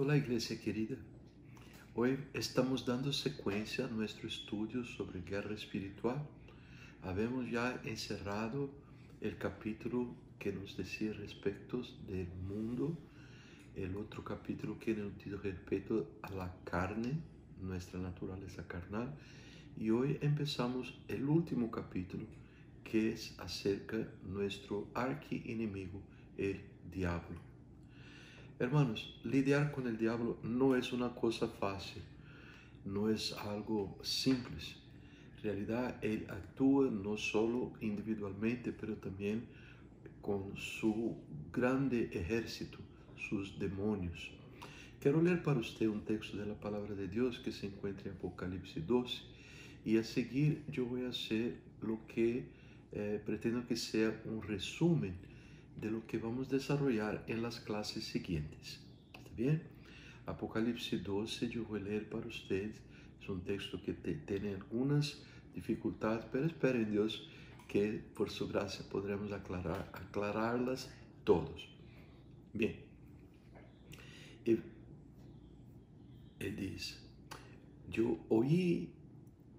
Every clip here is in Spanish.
Hola iglesia querida, hoy estamos dando secuencia a nuestro estudio sobre guerra espiritual. Habemos ya encerrado el capítulo que nos decía respecto del mundo, el otro capítulo que nos dice respecto a la carne, nuestra naturaleza carnal, y hoy empezamos el último capítulo que es acerca de nuestro archienemigo, el diablo. Hermanos, lidiar con el diablo no es una cosa fácil, no es algo simple. En realidad, él actúa no solo individualmente, pero también con su grande ejército, sus demonios. Quiero leer para usted un texto de la palabra de Dios que se encuentra en Apocalipsis 12 y a seguir yo voy a hacer lo que pretendo que sea un resumen de lo que vamos a desarrollar en las clases siguientes. ¿Está bien? Apocalipsis 12 yo voy a leer para ustedes. Es un texto que tiene algunas dificultades, pero espero en Dios que por su gracia podremos aclararlas todos. Bien. Él dice, yo oí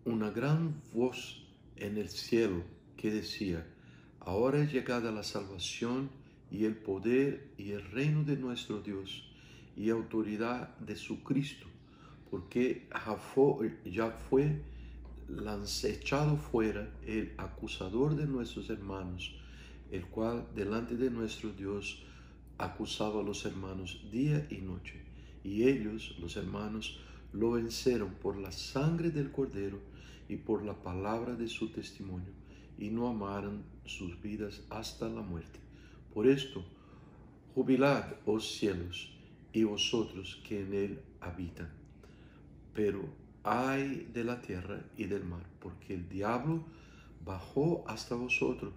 una gran voz en el cielo que decía, ahora es llegada la salvación y el poder y el reino de nuestro Dios y autoridad de su Cristo, porque ya fue echado fuera el acusador de nuestros hermanos, el cual delante de nuestro Dios acusaba a los hermanos día y noche. Y ellos, los hermanos, lo venceron por la sangre del Cordero y por la palabra de su testimonio, y no amaron sus vidas hasta la muerte. Por esto, jubilad, oh cielos, y vosotros que en él habitan. Pero ay de la tierra y del mar, porque el diablo bajó hasta vosotros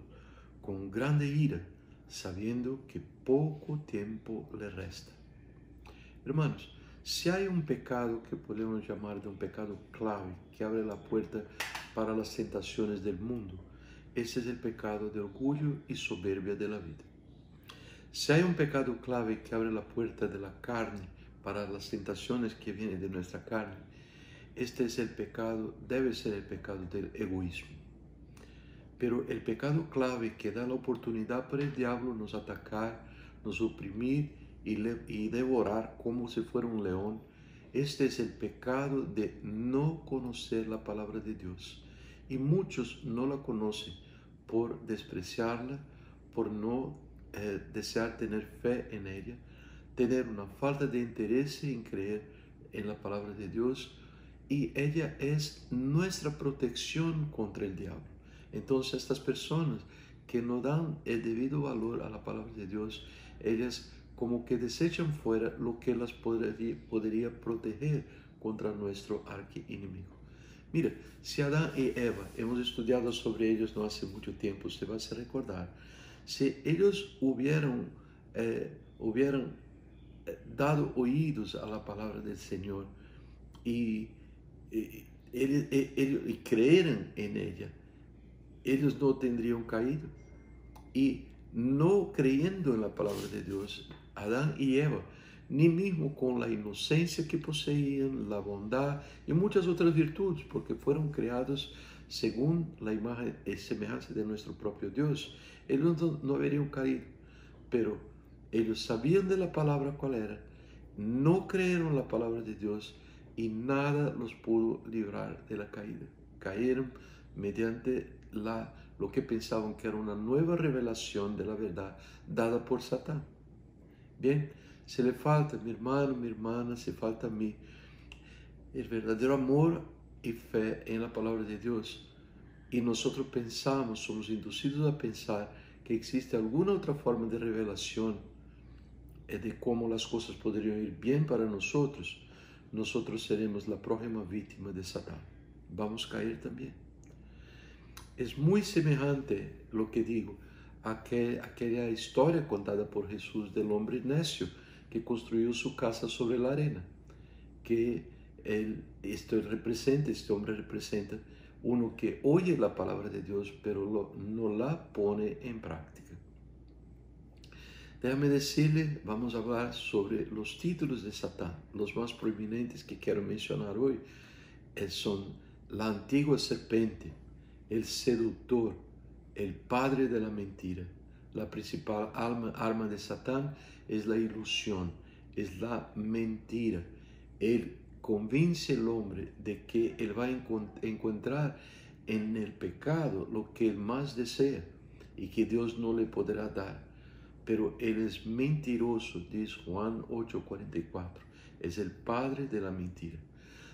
con grande ira, sabiendo que poco tiempo le resta. Hermanos, si hay un pecado que podemos llamar de un pecado clave, que abre la puerta para las tentaciones del mundo, ese es el pecado de orgullo y soberbia de la vida. Si hay un pecado clave que abre la puerta de la carne para las tentaciones que vienen de nuestra carne, este es el pecado, debe ser el pecado del egoísmo. Pero el pecado clave que da la oportunidad para el diablo nos atacar, nos oprimir y devorar como si fuera un león, este es el pecado de no conocer la palabra de Dios. Y muchos no la conocen por despreciarla, por no desear tener fe en ella, tener una falta de interés en creer en la palabra de Dios, y ella es nuestra protección contra el diablo. Entonces estas personas que no dan el debido valor a la palabra de Dios, ellas como que desechan fuera lo que las podría proteger contra nuestro archienemigo. Mira, si Adán y Eva, hemos estudiado sobre ellos no hace mucho tiempo, usted va a recordar, si ellos hubieran dado oídos a la palabra del Señor y creyeran en ella, ellos no tendrían caído. Y no creyendo en la palabra de Dios, Adán y Eva, ni mismo con la inocencia que poseían, la bondad y muchas otras virtudes, porque fueron creados según la imagen y semejanza de nuestro propio Dios, ellos no habrían caído. Pero ellos sabían de la palabra cuál era, no creyeron la palabra de Dios y nada los pudo librar de la caída. Cayeron mediante lo que pensaban que era una nueva revelación de la verdad dada por Satán. Bien, si le falta, mi hermano, mi hermana, si falta a mí, el verdadero amor y fe en la palabra de Dios, y nosotros pensamos, somos inducidos a pensar que existe alguna otra forma de revelación de cómo las cosas podrían ir bien para nosotros, nosotros seremos la próxima víctima de Satán. Vamos a caer también. Es muy semejante lo que digo a aquella historia contada por Jesús del hombre necio que construyó su casa sobre la arena, que este hombre representa uno que oye la palabra de Dios pero no la pone en práctica. Déjame decirle, vamos a hablar sobre los títulos de Satán. Los más prominentes que quiero mencionar hoy son la antigua serpiente, el seductor, el padre de la mentira. La principal arma de Satán es la ilusión, es la mentira. Él convence al hombre de que él va a encontrar en el pecado lo que él más desea y que Dios no le podrá dar. Pero él es mentiroso, dice Juan 8:44. Es el padre de la mentira.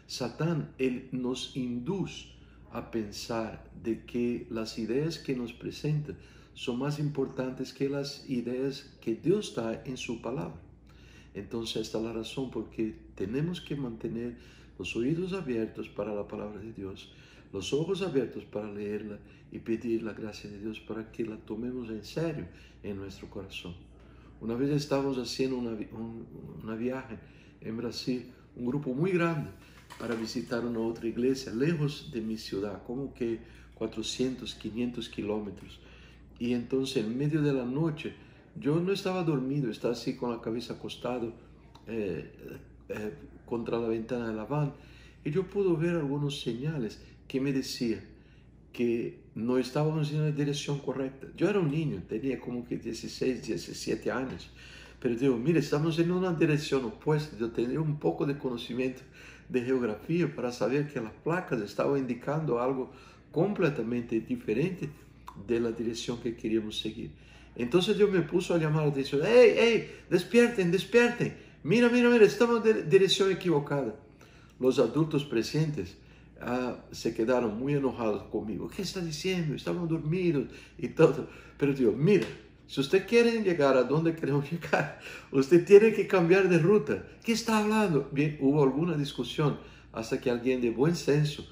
Satán, él nos induce a pensar de que las ideas que nos presenta son más importantes que las ideas que Dios da en su palabra. Entonces esta es la razón por que tenemos que mantener los oídos abiertos para la palabra de Dios, los ojos abiertos para leerla y pedir la gracia de Dios para que la tomemos en serio en nuestro corazón. Una vez estábamos haciendo una viaje en Brasil, un grupo muy grande, para visitar una otra iglesia, lejos de mi ciudad, como que 400, 500 kilómetros. Y entonces en medio de la noche, yo no estaba dormido, estaba así con la cabeza acostado contra la ventana de la van, y yo pude ver algunos señales que me decían que no estábamos en la dirección correcta. Yo era un niño, tenía como que 16, 17 años, pero digo, mire, estamos en una dirección opuesta. Yo tenía un poco de conocimiento de geografía para saber que las placas estaban indicando algo completamente diferente de la dirección que queríamos seguir. Entonces yo me puse a llamar la atención, ¡hey, hey, despierten, despierten! Mira, mira, mira, estamos en dirección equivocada. Los adultos presentes se quedaron muy enojados conmigo. ¿Qué está diciendo? Estamos dormidos y todo. Pero digo, mira, si usted quiere llegar a donde queremos llegar, usted tiene que cambiar de ruta. ¿Qué está hablando? Bien, hubo alguna discusión hasta que alguien de buen senso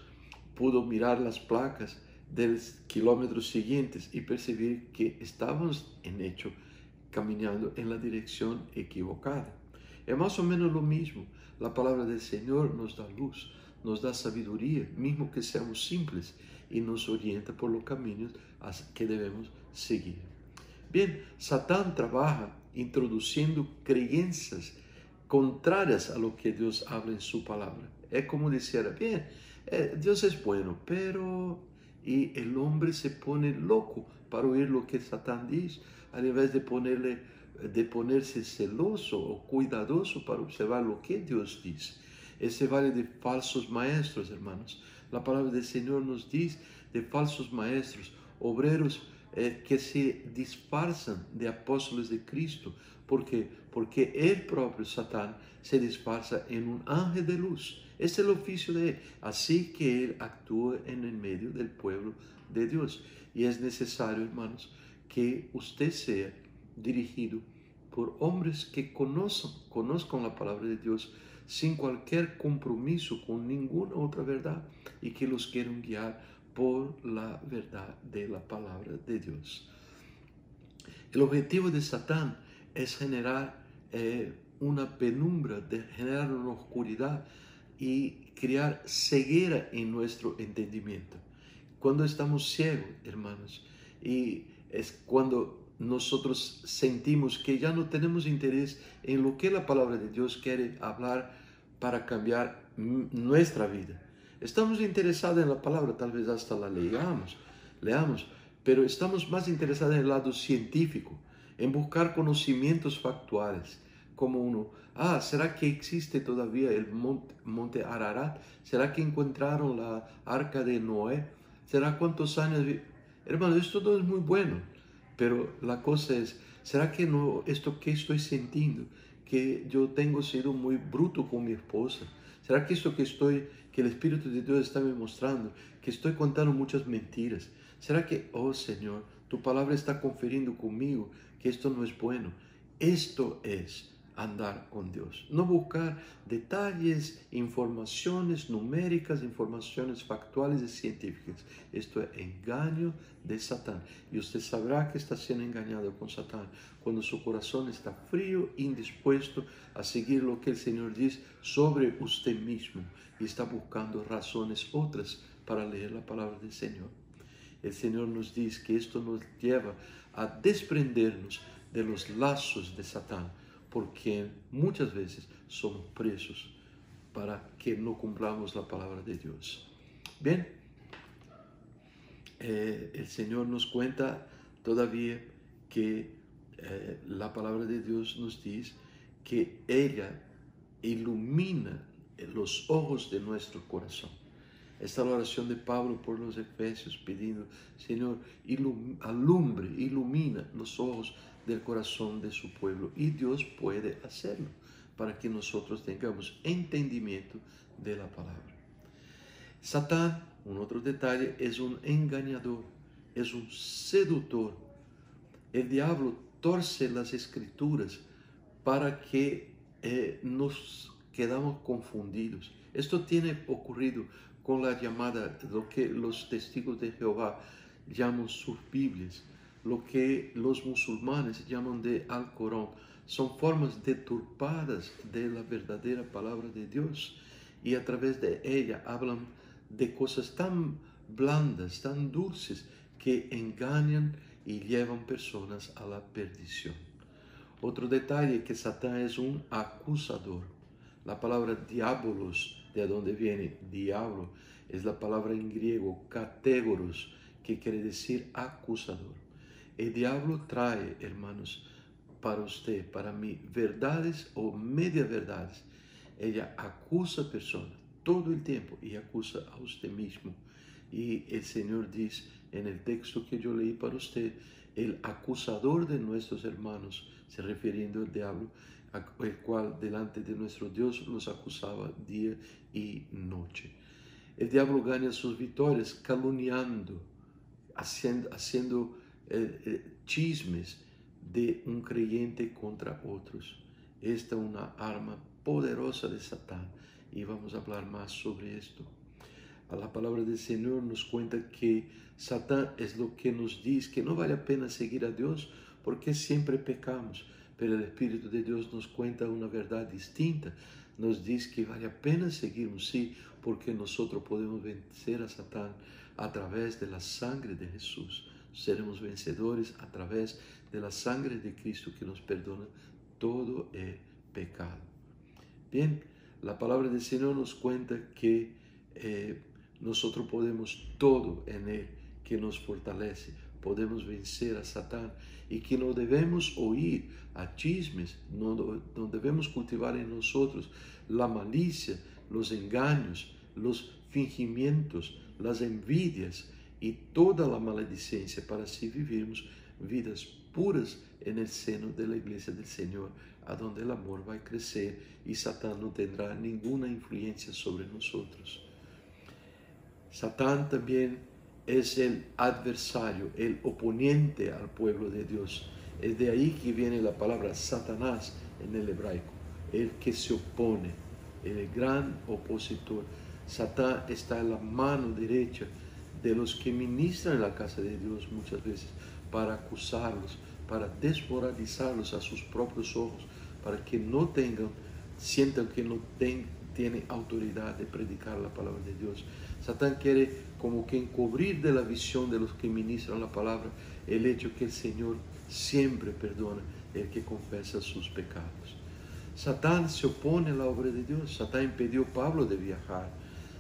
pudo mirar las placas de los kilómetros siguientes y percibir que estábamos en hecho caminando en la dirección equivocada. Es más o menos lo mismo. La palabra del Señor nos da luz, nos da sabiduría, mismo que seamos simples, y nos orienta por los caminos que debemos seguir. Bien, Satán trabaja introduciendo creencias contrarias a lo que Dios habla en su palabra. Es como decir, bien, Dios es bueno, pero... Y el hombre se pone loco para oír lo que Satán dice, al invés de ponerse celoso o cuidadoso para observar lo que Dios dice. Ese vale de falsos maestros, hermanos. La palabra del Señor nos dice de falsos maestros, obreros que se disfarçan de apóstoles de Cristo. ¿Por qué? Porque el propio Satán se disfarza en un ángel de luz. Este es el oficio de él. Así que él actúa en el medio del pueblo de Dios. Y es necesario, hermanos, que usted sea dirigido por hombres que conozcan la palabra de Dios sin cualquier compromiso con ninguna otra verdad y que los quieran guiar por la verdad de la palabra de Dios. El objetivo de Satán es generar una penumbra, generar una oscuridad y crear ceguera en nuestro entendimiento. Cuando estamos ciegos, hermanos, y es cuando nosotros sentimos que ya no tenemos interés en lo que la palabra de Dios quiere hablar para cambiar nuestra vida. Estamos interesados en la palabra, tal vez hasta la leamos, pero estamos más interesados en el lado científico, en buscar conocimientos factuales, como uno, ¿será que existe todavía el monte Ararat? ¿Será que encontraron la arca de Noé? ¿Será cuántos años? Hermano, esto todo es muy bueno, pero la cosa es, ¿será que no, esto que estoy sintiendo, que yo tengo sido muy bruto con mi esposa? ¿Será que esto que el Espíritu de Dios está me mostrando, que estoy contando muchas mentiras? ¿Será que, oh Señor, tu palabra está confiriendo conmigo que esto no es bueno? Esto es andar con Dios. No buscar detalles, informaciones numéricas, informaciones factuales y científicas. Esto es engaño de Satán. Y usted sabrá que está siendo engañado con Satán cuando su corazón está frío, indispuesto a seguir lo que el Señor dice sobre usted mismo y está buscando razones otras para leer la palabra del Señor. El Señor nos dice que esto nos lleva a desprendernos de los lazos de Satán, por quien muchas veces somos presos para que no cumplamos la palabra de Dios. Bien, el Señor nos cuenta todavía que la palabra de Dios nos dice que ella ilumina los ojos de nuestro corazón. Esta es la oración de Pablo por los Efesios, pidiendo, Señor, alumbre, ilumina los ojos del corazón de su pueblo. Y Dios puede hacerlo para que nosotros tengamos entendimiento de la palabra. Satán, un otro detalle, es un engañador, es un seductor. El diablo torce las escrituras para que nos quedamos confundidos. Esto tiene ocurrido con la llamada, lo que los testigos de Jehová llaman sus Biblias, lo que los musulmanes llaman de Alcorán. Son formas deturpadas de la verdadera palabra de Dios, y a través de ella hablan de cosas tan blandas, tan dulces, que engañan y llevan personas a la perdición. Otro detalle es que Satán es un acusador. La palabra diabolos, de donde viene diablo, es la palabra en griego categoros, que quiere decir acusador. El diablo trae, hermanos, para usted, para mí, verdades o media verdades. Ella acusa a personas todo el tiempo y acusa a usted mismo. Y el Señor dice en el texto que yo leí para usted, el acusador de nuestros hermanos, se refiriendo al diablo, el cual delante de nuestro Dios los acusaba día y noche. El diablo gana sus victorias calumniando, haciendo chismes de un creyente contra otros. Esta es una arma poderosa de Satán, y vamos a hablar más sobre esto. La palabra del Señor nos cuenta que Satán es lo que nos dice que no vale la pena seguir a Dios porque siempre pecamos, pero el Espíritu de Dios nos cuenta una verdad distinta. Nos dice que vale la pena seguirnos, sí, porque nosotros podemos vencer a Satán a través de la sangre de Jesús. Seremos vencedores a través de la sangre de Cristo, que nos perdona todo el pecado. Bien, la palabra del Señor nos cuenta que nosotros podemos todo en Él, que nos fortalece. Podemos vencer a Satán, y que no debemos oír a chismes, no debemos cultivar en nosotros la malicia, los engaños, los fingimientos, las envidias y toda la maledicencia, para así vivirmos vidas puras en el seno de la iglesia del Señor, a donde el amor va a crecer y Satán no tendrá ninguna influencia sobre nosotros. Satán también es el adversario, el oponente al pueblo de Dios. Es de ahí que viene la palabra Satanás en el hebraico, el que se opone, el gran opositor. Satán está en la mano derecha de los que ministran en la casa de Dios muchas veces, para acusarlos, para desmoralizarlos a sus propios ojos, para que no sientan que no tienen autoridad de predicar la palabra de Dios. Satán quiere como que encubrir de la visión de los que ministran la palabra el hecho que el Señor siempre perdona el que confesa sus pecados. Satán se opone a la obra de Dios. Satán impidió a Pablo de viajar.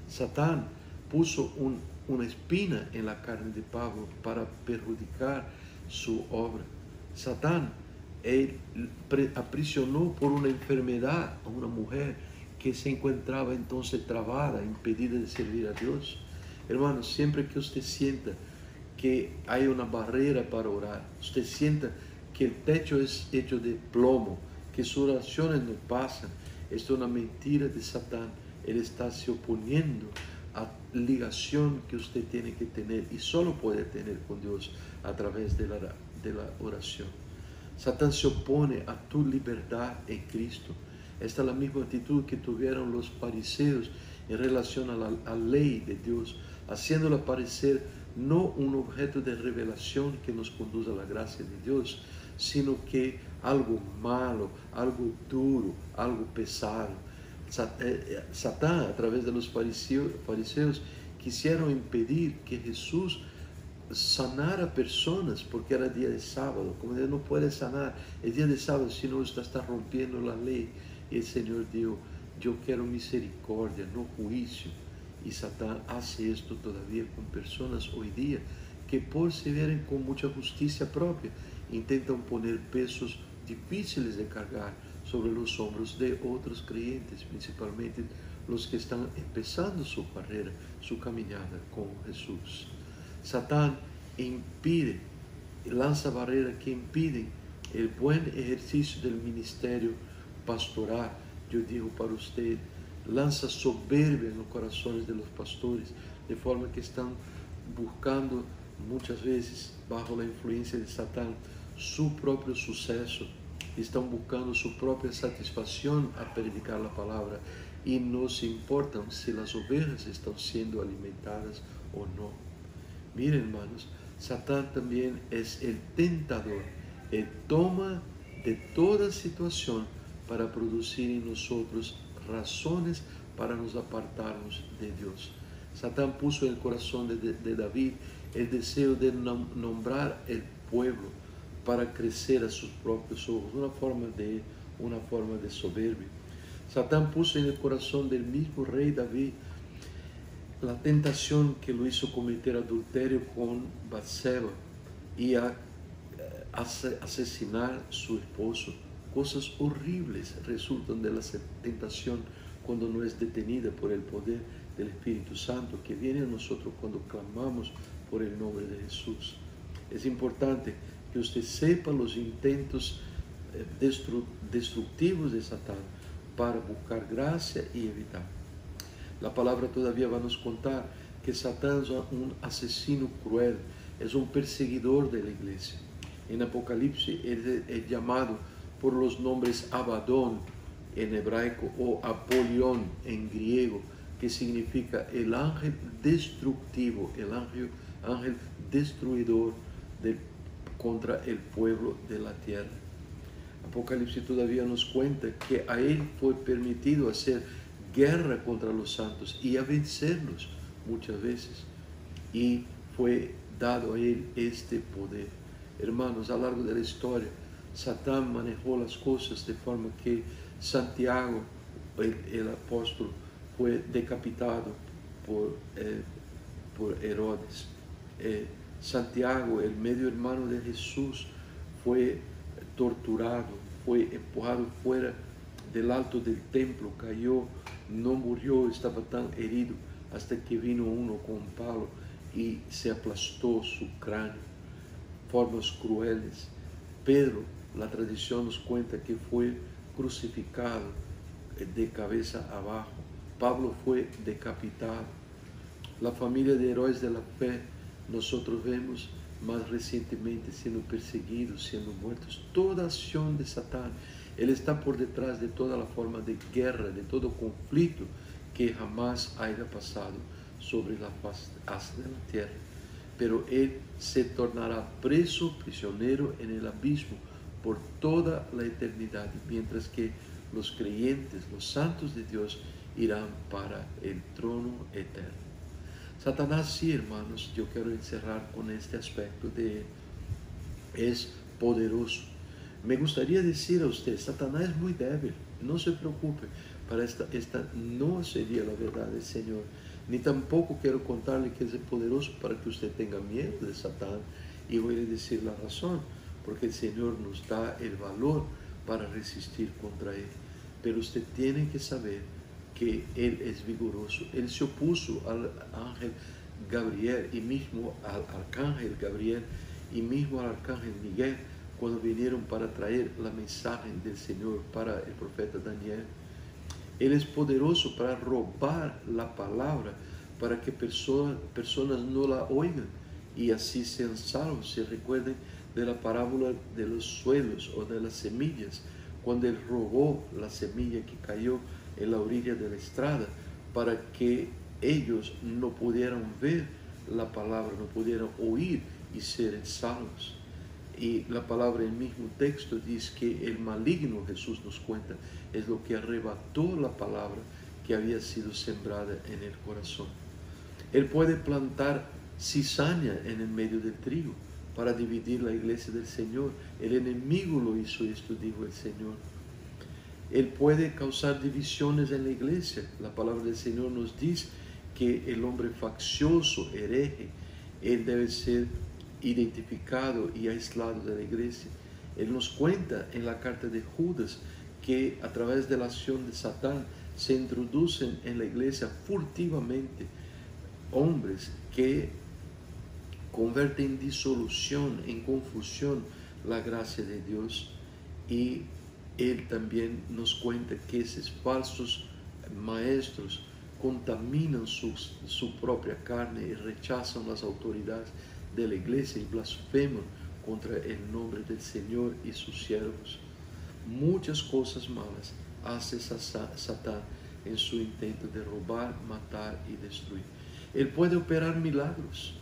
Satán puso una espina en la carne de Pablo para perjudicar su obra. Satán aprisionó por una enfermedad a una mujer que se encontraba entonces trabada, impedida de servir a Dios. Hermanos, siempre que usted sienta que hay una barrera para orar, usted sienta que el techo es hecho de plomo, que sus oraciones no pasan, esto es una mentira de Satán. Él está se oponiendo a la ligación que usted tiene que tener y solo puede tener con Dios a través de la oración. Satán se opone a tu libertad en Cristo. Esta es la misma actitud que tuvieron los fariseos en relación a la ley de Dios, haciéndola parecer no un objeto de revelación que nos conduce a la gracia de Dios, sino que algo malo, algo duro, algo pesado. Satán, a través de los fariseos, quisieron impedir que Jesús sanar a personas porque era día de sábado. Como Dios no puede sanar el día de sábado, sino usted está rompiendo la ley. Y el Señor dijo, yo quiero misericordia, no juicio. Y Satán hace esto todavía con personas hoy día que por se verem con mucha justicia propia, intentan poner pesos difíciles de cargar sobre los hombros de otros creyentes, principalmente los que están empezando su carrera, su caminada con Jesús. Satán impide, lanza barreras que impiden el buen ejercicio del ministerio pastoral. Yo digo para usted, lanza soberbia en los corazones de los pastores, de forma que están buscando muchas veces, bajo la influencia de Satán, su propio suceso, están buscando su propia satisfacción a predicar la palabra y no se importan si las ovejas están siendo alimentadas o no. Miren, hermanos, Satán también es el tentador. Él toma de toda situación para producir en nosotros razones para nos apartarnos de Dios. Satán puso en el corazón de David el deseo de nombrar el pueblo para crecer a sus propios ojos, una forma de soberbia. Satán puso en el corazón del mismo rey David la tentación que lo hizo cometer adulterio con Batseba y asesinar a su esposo. Cosas horribles resultan de la tentación cuando no es detenida por el poder del Espíritu Santo que viene a nosotros cuando clamamos por el nombre de Jesús. Es importante que usted sepa los intentos destructivos de Satán para buscar gracia y evitar. La palabra todavía va a nos contar que Satán es un asesino cruel, es un perseguidor de la iglesia. En Apocalipsis es llamado por los nombres Abadón en hebraico o Apolión en griego, que significa el ángel destructivo, el ángel destruidor contra el pueblo de la tierra. Apocalipsis todavía nos cuenta que a él fue permitido hacer guerra contra los santos y a vencerlos muchas veces, y fue dado a él este poder. Hermanos, a lo largo de la historia, Satán manejó las cosas de forma que Santiago, el apóstol, fue decapitado por Herodes. Santiago, el medio hermano de Jesús, fue torturado, fue empujado fuera del alto del templo, cayó, no murió, estaba tan herido hasta que vino uno con un palo y se aplastó su cráneo. Formas crueles. Pedro, la tradición nos cuenta que fue crucificado de cabeza abajo. Pablo fue decapitado. La familia de héroes de la fe, nosotros vemos más recientemente siendo perseguidos, siendo muertos. Toda acción de Satán, él está por detrás de toda la forma de guerra, de todo conflicto que jamás haya pasado sobre la faz de la tierra. Pero él se tornará preso, prisionero en el abismo por toda la eternidad, mientras que los creyentes, los santos de Dios, irán para el trono eterno. Satanás, sí, hermanos, yo quiero encerrar con este aspecto de él, es poderoso. Me gustaría decir a usted, Satanás es muy débil, no se preocupe, para esta no sería la verdad del Señor, ni tampoco quiero contarle que es poderoso para que usted tenga miedo de Satán, y voy a decir la razón, porque el Señor nos da el valor para resistir contra él, pero usted tiene que saber que él es vigoroso. Él se opuso al ángel Gabriel y mismo al arcángel Gabriel y mismo al arcángel Miguel cuando vinieron para traer la mensaje del Señor para el profeta Daniel. Él es poderoso para robar la palabra, para que personas no la oigan y así sean salvos. Se recuerden de la parábola de los suelos o de las semillas, cuando él robó la semilla que cayó en la orilla de la estrada para que ellos no pudieran ver la palabra, no pudieran oír y ser salvos. Y la palabra en el mismo texto dice que el maligno, Jesús nos cuenta, es lo que arrebató la palabra que había sido sembrada en el corazón. Él puede plantar cizaña en el medio del trigo para dividir la iglesia del Señor. El enemigo lo hizo esto, dijo el Señor. Él puede causar divisiones en la iglesia. La palabra del Señor nos dice que el hombre faccioso, hereje, él debe ser identificado y aislado de la iglesia. Él nos cuenta en la carta de Judas que a través de la acción de Satán se introducen en la iglesia furtivamente hombres que convierten en disolución, en confusión la gracia de Dios. Y él también nos cuenta que esos falsos maestros contaminan su propia carne y rechazan las autoridades de la iglesia y blasfeman contra el nombre del Señor y sus siervos. Muchas cosas malas hace Satán en su intento de robar, matar y destruir. Él puede operar milagros,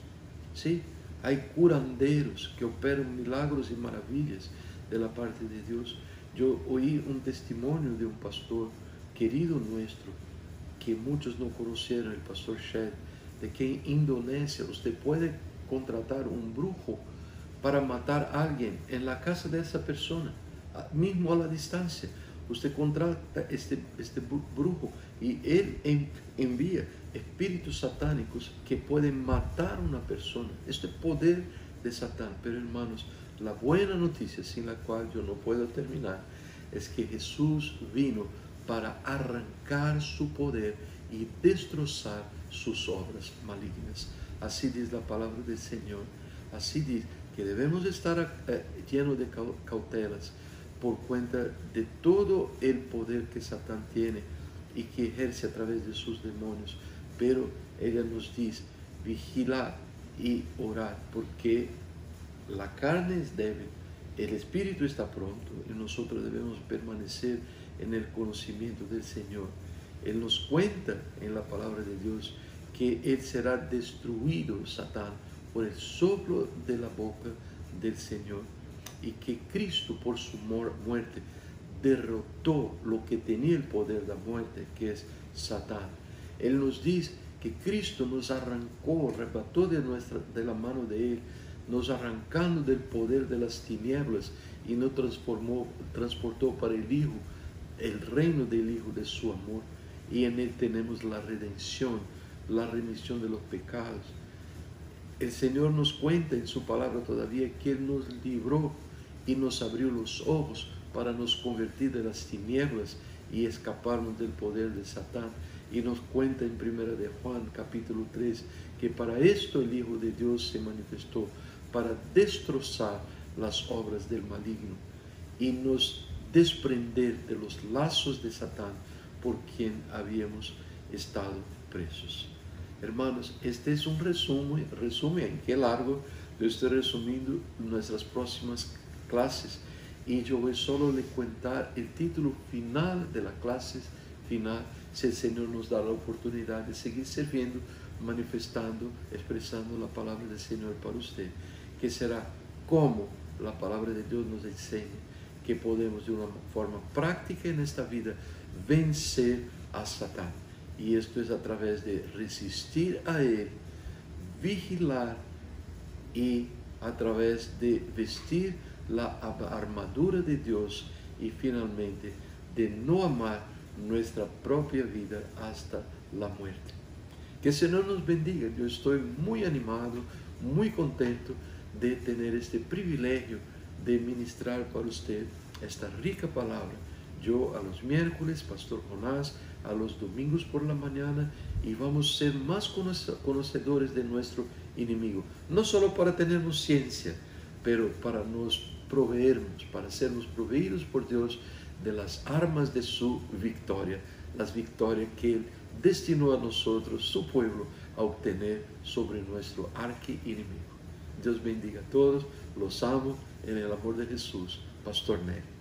¿sí? Hay curanderos que operan milagros y maravillas de la parte de Dios. Yo oí un testimonio de un pastor querido nuestro, que muchos no conocieron, el pastor Shed, de que en Indonesia usted puede contratar un brujo para matar a alguien en la casa de esa persona, mismo a la distancia. Usted contrata este brujo y él envía espíritus satánicos que pueden matar a una persona. Este poder de Satán. Pero hermanos, la buena noticia, sin la cual yo no puedo terminar, es que Jesús vino para arrancar su poder y destrozar sus obras malignas. Así dice la palabra del Señor. Así dice que debemos estar llenos de cautelas por cuenta de todo el poder que Satán tiene y que ejerce a través de sus demonios. Pero ella nos dice, vigilar y orar, porque la carne es débil, el espíritu está pronto y nosotros debemos permanecer en el conocimiento del Señor. Él nos cuenta en la palabra de Dios que Él será destruido, Satán, por el soplo de la boca del Señor, y que Cristo por su muerte derrotó lo que tenía el poder de la muerte, que es Satán. Él nos dice que Cristo nos arrancó, arrebató de la mano de Él, nos arrancando del poder de las tinieblas y nos transportó para el Hijo, el reino del Hijo de su amor. Y en Él tenemos la redención, la remisión de los pecados. El Señor nos cuenta en su palabra todavía que Él nos libró y nos abrió los ojos para nos convertir de las tinieblas y escaparnos del poder de Satán. Y nos cuenta en 1 de Juan capítulo 3 que para esto el Hijo de Dios se manifestó, para destrozar las obras del maligno y nos desprender de los lazos de Satán por quien habíamos estado presos. Hermanos, este es un resumen, qué largo. Yo estoy resumiendo nuestras próximas clases y yo voy solo a contar el título final de la clase final, si el Señor nos da la oportunidad de seguir sirviendo, manifestando, expresando la palabra del Señor para usted, que será como la palabra de Dios nos enseña que podemos de una forma práctica en esta vida vencer a Satán. Y esto es a través de resistir a Él, vigilar y a través de vestir la armadura de Dios y finalmente de no amar nuestra propia vida hasta la muerte. Que el Señor nos bendiga. Yo estoy muy animado, muy contento de tener este privilegio de ministrar para usted esta rica palabra. Yo a los miércoles, Pastor Jonás, a los domingos por la mañana, y vamos a ser más conocedores de nuestro enemigo. No solo para tenernos ciencia, pero para nos proveernos, para sernos proveídos por Dios de las armas de su victoria, las victorias que Él destinó a nosotros, su pueblo, a obtener sobre nuestro archienemigo. Dios bendiga a todos, los amo en el amor de Jesús. Pastor Neri.